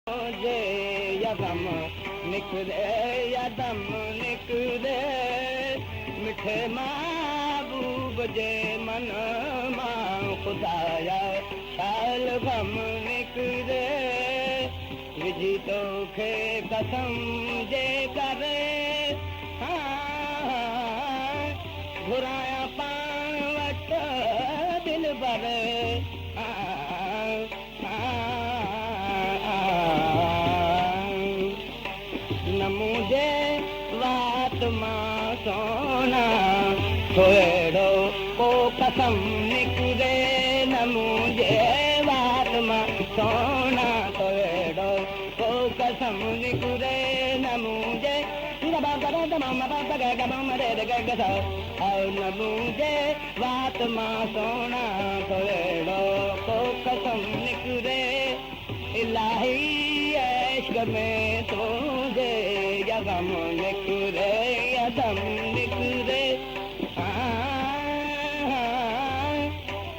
जे यदम निकरे यदम निकरे मिठे महबूब जे मन मां खुदाया शाल गम निकरे विझी तोखे कसम जे करे घुराया पाण वटि दिल भर मुझे बात मां सोना थोड़ो को कसम निकरे न मुझे बात मां सोना थोड़ो को कसम निकरे न मुझे न मुझे बात मां सोना थोड़ो को कसम निकरे इलाही इश्क में तुझे यदम निकरे यदम निकरे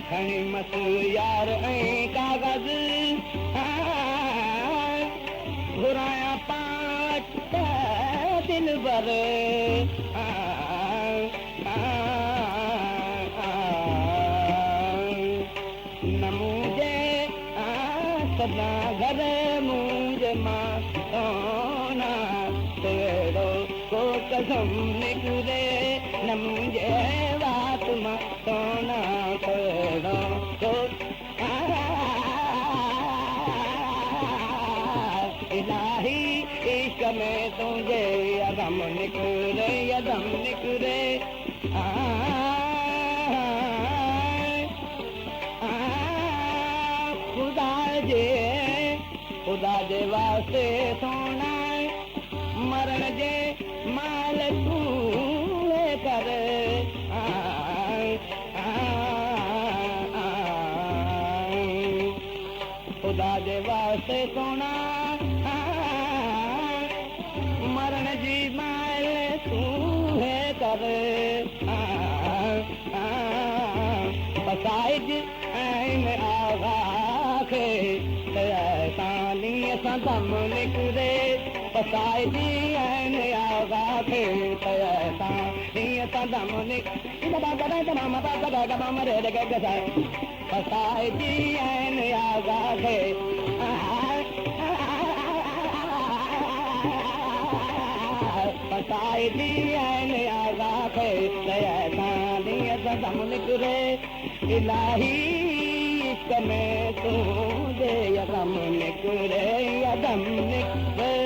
खणी मत यार ऐं कागज़ घुराया पाट दिल भर न मुझे सदा घर मुझे मां सोना तेरो को कसम निकरे न मुझे बात मां सोना तेरो को इलाही इश्क में तुझे यदम निकरे यदम निकरे खुदा जे वास्ते सोना मरण जे माल तू कर खुदा जे वास्ते सोना मरण जी माल तू कर पसाइज ऐं आगा खे दम निकरे पसाइजी ऐं आगा खे दम पसाइजी ऐं आगा खे पसाइजी ऐं आगा खे दम निकरे इलाही इश्क में तुझे यदम निकरे यदम निकरे